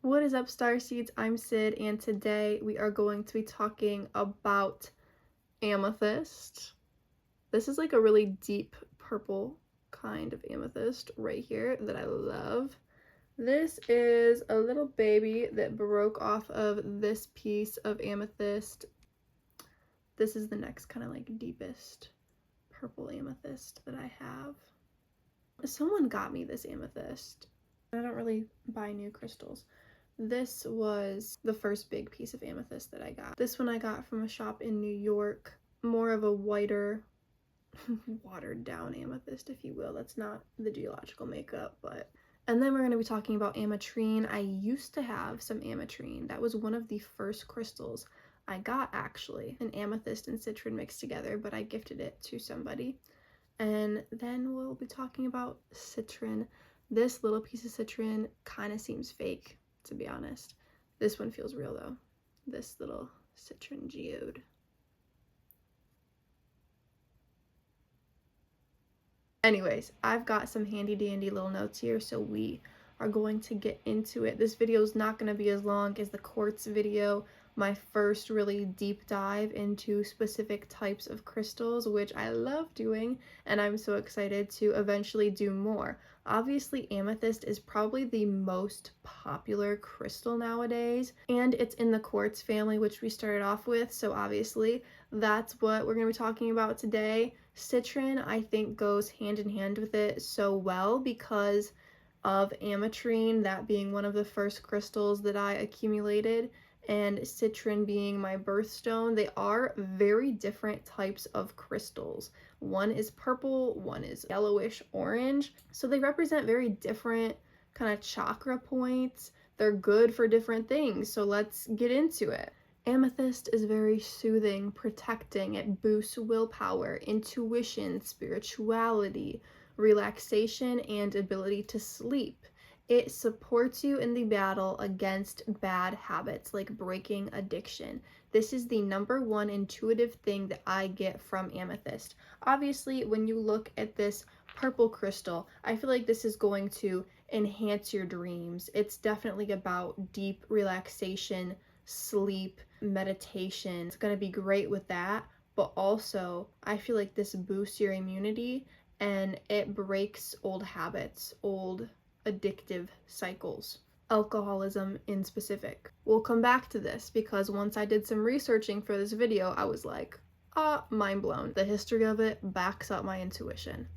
What is up, Starseeds? I'm Sid, and today we are going to be talking about amethyst. This is like a really deep purple kind of amethyst right here that I love. This is a little baby that broke off of this piece of amethyst. This is the next kind of like deepest purple amethyst that I have. Someone got me this amethyst. I don't really buy new crystals. This was the first big piece of amethyst that I got. This one I got from a shop in New York. More of a whiter, watered down amethyst, if you will. That's not the geological makeup, but... And then we're going to be talking about ametrine. I used to have some ametrine. That was one of the first crystals I got, actually. An amethyst and citrine mixed together, but I gifted it to somebody. And then we'll be talking about citrine. This little piece of citrine kind of seems fake, to be honest. This one feels real though. This little citrine geode. Anyways, I've got some handy dandy little notes here, so we are going to get into it. This video is not going to be as long as the quartz video, my first really deep dive into specific types of crystals, which I love doing, and I'm so excited to eventually do more. Obviously, amethyst is probably the most popular crystal nowadays, and it's in the quartz family, which we started off with, so obviously that's what we're going to be talking about today. Citrine, I think, goes hand in hand with it so well because of ametrine, that being one of the first crystals that I accumulated, and citrine being my birthstone. They are very different types of crystals. One is purple, one is yellowish orange, so they represent very different kind of chakra points. They're good for different things, so let's get into it. Amethyst is very soothing, protecting. It boosts willpower, intuition, spirituality, relaxation, and ability to sleep. It supports you in the battle against bad habits like breaking addiction. This is the #1 intuitive thing that I get from amethyst. Obviously, when you look at this purple crystal, I feel like this is going to enhance your dreams. It's definitely about deep relaxation, sleep, meditation. It's going to be great with that, but also I feel like this boosts your immunity and it breaks old habits, old addictive cycles, alcoholism in specific. We'll come back to this because once I did some researching for this video, I was like, mind blown. The history of it backs up my intuition.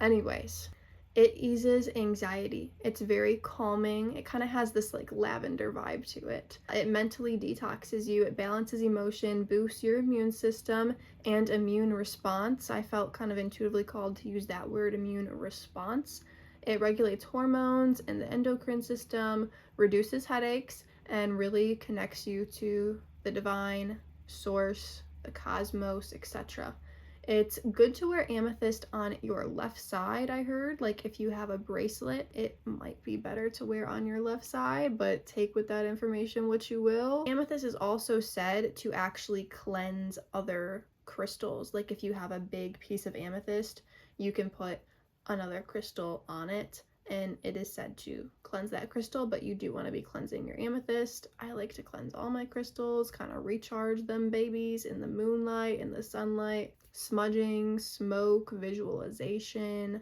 Anyways, it eases anxiety. It's very calming. It kind of has this like lavender vibe to it. It mentally detoxes you. It balances emotion, boosts your immune system and immune response. I felt kind of intuitively called to use that word, immune response. It regulates hormones and the endocrine system, reduces headaches, and really connects you to the divine, source, the cosmos, etc. It's good to wear amethyst on your left side, I heard. Like if you have a bracelet, it might be better to wear on your left side, but take with that information what you will. Amethyst is also said to actually cleanse other crystals. Like if you have a big piece of amethyst, you can put another crystal on it and it is said to cleanse that crystal, but you do want to be cleansing your amethyst. I like to cleanse all my crystals, kind of recharge them babies in the moonlight, in the sunlight. Smudging, smoke, visualization,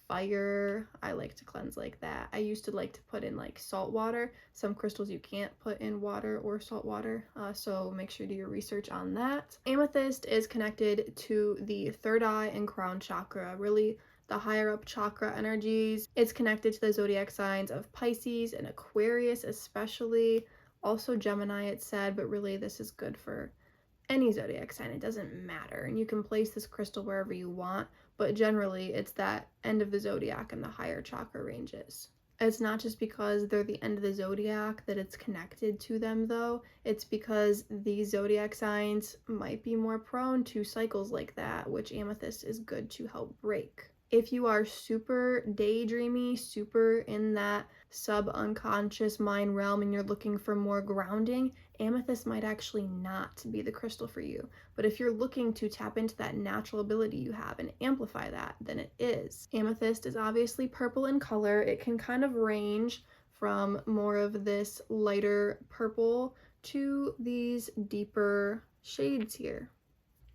fire. I like to cleanse like that. I used to like to put in like salt water. Some crystals you can't put in water or salt water, so make sure to do your research on that. Amethyst is connected to the third eye and crown chakra, really the higher up chakra energies. It's connected to the zodiac signs of Pisces and Aquarius especially. Also Gemini, it's said, but really this is good for any zodiac sign. It doesn't matter, and you can place this crystal wherever you want, but generally it's that end of the zodiac and the higher chakra ranges. It's not just because they're the end of the zodiac that it's connected to them though. It's because these zodiac signs might be more prone to cycles like that, which amethyst is good to help break. If you are super daydreamy, super in that sub-unconscious mind realm and you're looking for more grounding, amethyst might actually not be the crystal for you. But if you're looking to tap into that natural ability you have and amplify that, then it is. Amethyst is obviously purple in color. It can kind of range from more of this lighter purple to these deeper shades here.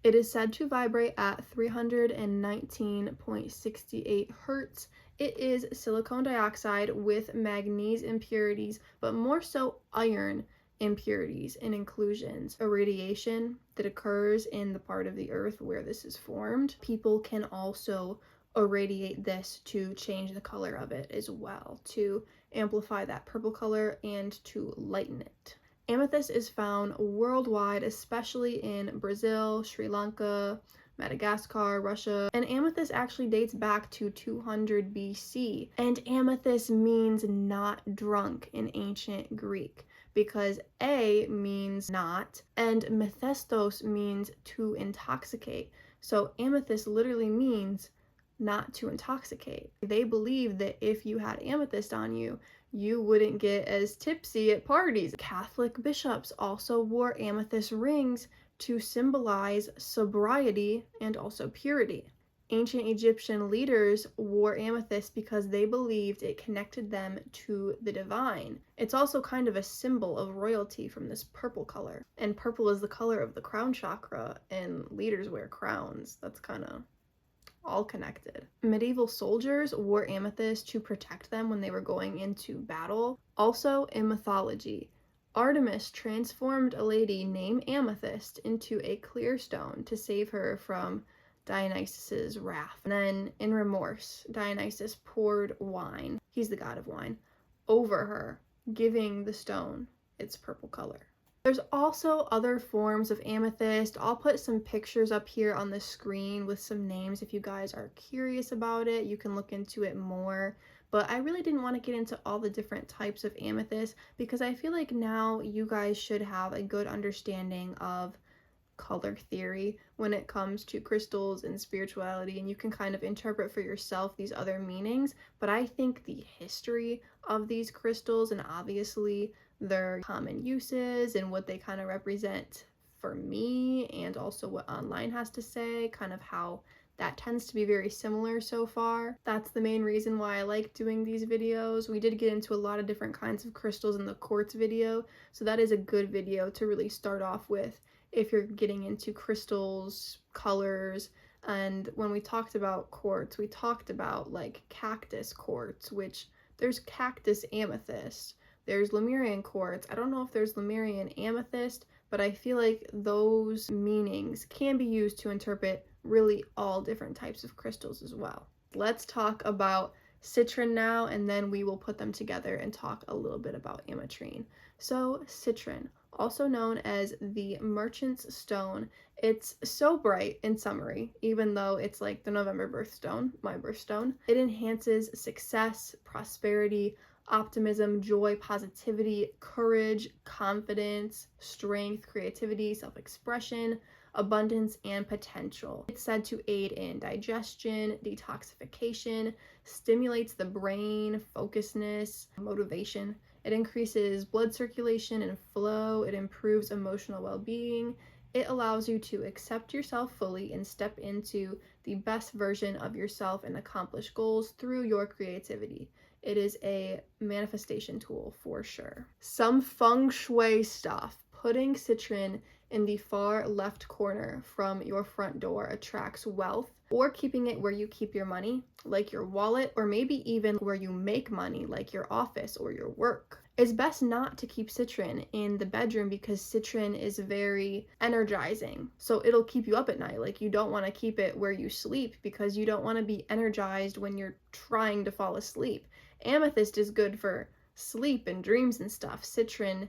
It is said to vibrate at 319.68 hertz. It is silicon dioxide with manganese impurities, but more so iron impurities and inclusions. Irradiation that occurs in the part of the earth where this is formed. People can also irradiate this to change the color of it as well, to amplify that purple color and to lighten it. Amethyst is found worldwide, especially in Brazil, Sri Lanka, Madagascar, Russia, and amethyst actually dates back to 200 BC. And amethyst means not drunk in ancient Greek because A means not and methystos means to intoxicate. So amethyst literally means not to intoxicate. They believe that if you had amethyst on you, you wouldn't get as tipsy at parties. Catholic bishops also wore amethyst rings to symbolize sobriety and also purity. Ancient Egyptian leaders wore amethyst because they believed it connected them to the divine. It's also kind of a symbol of royalty from this purple color. And purple is the color of the crown chakra, and leaders wear crowns. That's kind of all connected. Medieval soldiers wore amethyst to protect them when they were going into battle. Also, in mythology, Artemis transformed a lady named Amethyst into a clear stone to save her from Dionysus's wrath. And then in remorse, Dionysus poured wine, he's the god of wine, over her, giving the stone its purple color. There's also other forms of amethyst. I'll put some pictures up here on the screen with some names if you guys are curious about it. You can look into it more. But I really didn't want to get into all the different types of amethyst because I feel like now you guys should have a good understanding of color theory when it comes to crystals and spirituality, and you can kind of interpret for yourself these other meanings. But I think the history of these crystals and obviously their common uses and what they kind of represent for me, and also what online has to say, kind of how that tends to be very similar so far. That's the main reason why I like doing these videos. We did get into a lot of different kinds of crystals in the quartz video, so that is a good video to really start off with if you're getting into crystals, colors. And when we talked about quartz, we talked about like cactus quartz, which there's cactus amethyst. There's Lemurian quartz. I don't know if there's Lemurian amethyst, but I feel like those meanings can be used to interpret really all different types of crystals as well. Let's talk about citrine now, and then we will put them together and talk a little bit about ametrine. So citrine, also known as the merchant's stone, it's so bright in summary, even though it's like the November birthstone, my birthstone. It enhances success, prosperity, optimism, joy, positivity, courage, confidence, strength, creativity, self-expression, abundance, and potential. It's said to aid in digestion, detoxification, stimulates the brain, focusness, motivation. It increases blood circulation and flow. It improves emotional well-being. It allows you to accept yourself fully and step into the best version of yourself and accomplish goals through your creativity. It is a manifestation tool for sure. Some feng shui stuff. Putting citrine in the far left corner from your front door attracts wealth, or keeping it where you keep your money, like your wallet, or maybe even where you make money, like your office or your work. It's best not to keep citrine in the bedroom because citrine is very energizing. So it'll keep you up at night. Like, you don't want to keep it where you sleep because you don't want to be energized when you're trying to fall asleep. Amethyst is good for sleep and dreams and stuff. Citrine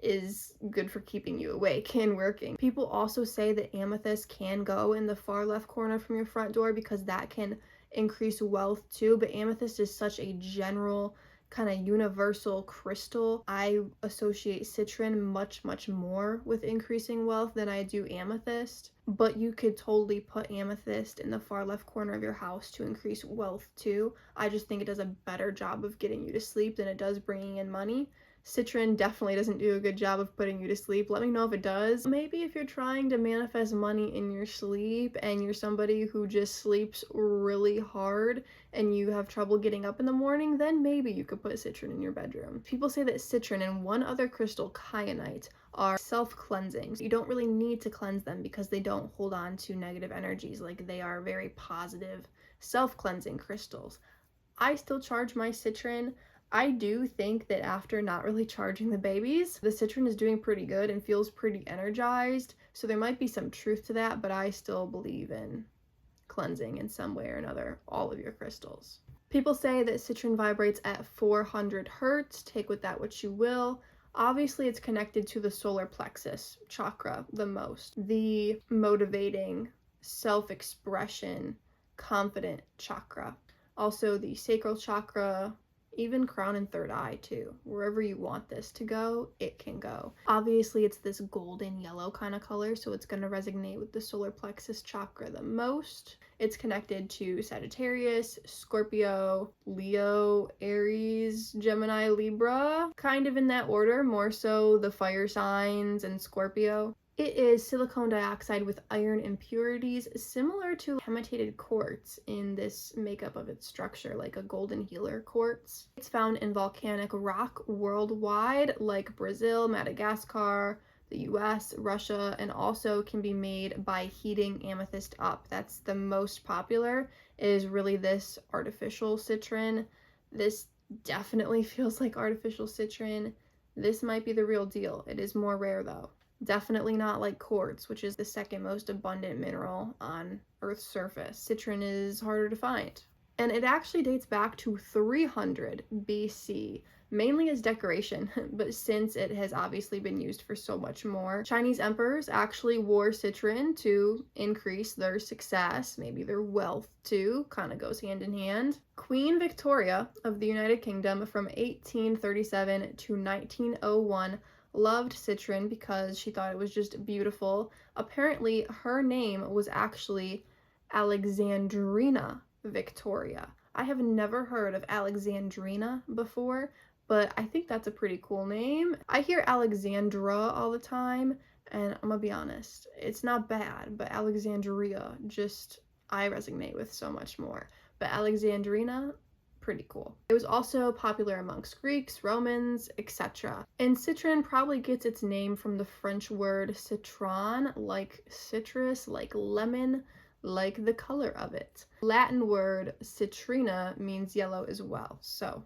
is good for keeping you awake and working. People also say that amethyst can go in the far left corner from your front door because that can increase wealth too, but amethyst is such a general kind of universal crystal. I associate citrine much more with increasing wealth than I do amethyst, but you could totally put amethyst in the far left corner of your house to increase wealth too. I just think it does a better job of getting you to sleep than it does bringing in money. Citrine definitely doesn't do a good job of putting you to sleep. Let me know if it does. Maybe if you're trying to manifest money in your sleep and you're somebody who just sleeps really hard and you have trouble getting up in the morning, then maybe you could put citrine in your bedroom. People say that citrine and one other crystal, kyanite, are self-cleansing. You don't really need to cleanse them because they don't hold on to negative energies. Like, they are very positive, self-cleansing crystals. I still charge my citrine. I do think that after not really charging the babies, the citrine is doing pretty good and feels pretty energized. So there might be some truth to that, but I still believe in cleansing in some way or another all of your crystals. People say that citrine vibrates at 400 hertz. Take with that what you will. Obviously, it's connected to the solar plexus chakra the most. The motivating, self-expression, confident chakra. Also the sacral chakra, even crown and third eye too. Wherever you want this to go, it can go. Obviously, it's this golden yellow kind of color, so it's going to resonate with the solar plexus chakra the most. It's connected to Sagittarius, Scorpio, Leo, Aries, Gemini, Libra, kind of in that order, more so the fire signs and Scorpio. It is silicone dioxide with iron impurities, similar to hematiated quartz in this makeup of its structure, like a golden healer quartz. It's found in volcanic rock worldwide, like Brazil, Madagascar, the US, Russia, and also can be made by heating amethyst up. That's the most popular, is really this artificial citrine. This definitely feels like artificial citrine. This might be the real deal. It is more rare though. Definitely not like quartz, which is the second most abundant mineral on Earth's surface. Citrine is harder to find. And it actually dates back to 300 BC, mainly as decoration, but since it has obviously been used for so much more. Chinese emperors actually wore citrine to increase their success, maybe their wealth too, kind of goes hand in hand. Queen Victoria of the United Kingdom from 1837 to 1901 loved citrine because she thought it was just beautiful. Apparently, her name was actually Alexandrina Victoria. I have never heard of Alexandrina before, but I think that's a pretty cool name. I hear Alexandra all the time, and I'm gonna be honest, it's not bad, but Alexandria, just, I resonate with so much more. But Alexandrina, pretty cool. It was also popular amongst Greeks, Romans, etc. And citrine probably gets its name from the French word citron, like citrus, like lemon, like the color of it. Latin word citrina means yellow as well. So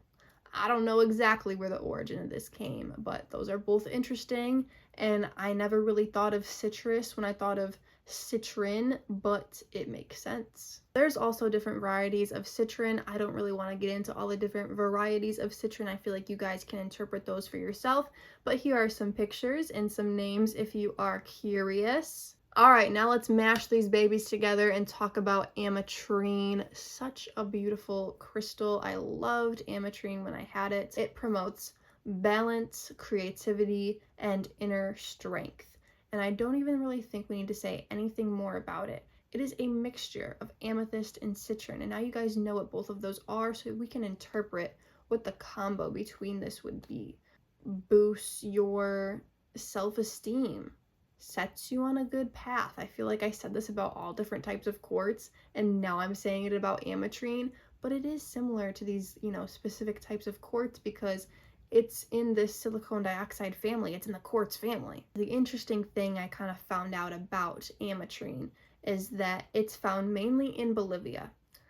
I don't know exactly where the origin of this came, but those are both interesting. And I never really thought of citrus when I thought of citrine, but it makes sense. There's also different varieties of citrine. I don't really want to get into all the different varieties of citrine. I feel like you guys can interpret those for yourself, but here are some pictures and some names if you are curious. All right, now let's mash these babies together and talk about ametrine. Such a beautiful crystal. I loved ametrine when I had it. It promotes balance, creativity, and inner strength. And I don't even really think we need to say anything more about it. It is a mixture of amethyst and citrine, and now you guys know what both of those are, so we can interpret what the combo between this would be. Boosts your self-esteem, sets you on a good path. I feel like I said this about all different types of quartz, and now I'm saying it about ametrine, but it is similar to these, specific types of quartz because it's in this silicone dioxide family. It's in the quartz family. The interesting thing I kind of found out about ametrine is that it's found mainly in Bolivia.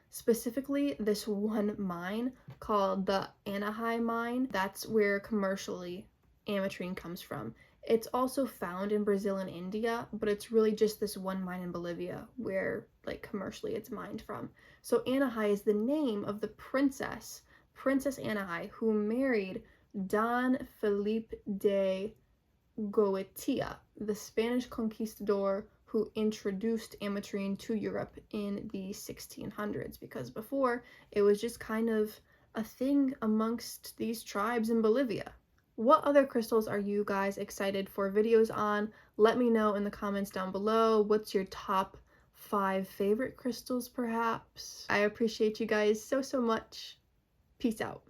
Specifically, this one mine called the Anahai mine. That's where commercially ametrine comes from. It's also found in Brazil and India, but it's really just this one mine in Bolivia where, commercially it's mined from. So Anahai is the name of the Princess Anahai, who married Don Felipe de Goitia, the Spanish conquistador who introduced ametrine to Europe in the 1600s, because before it was just kind of a thing amongst these tribes in Bolivia. What other crystals are you guys excited for videos on? Let me know in the comments down below. What's your top 5 favorite crystals perhaps? I appreciate you guys so much. Peace out.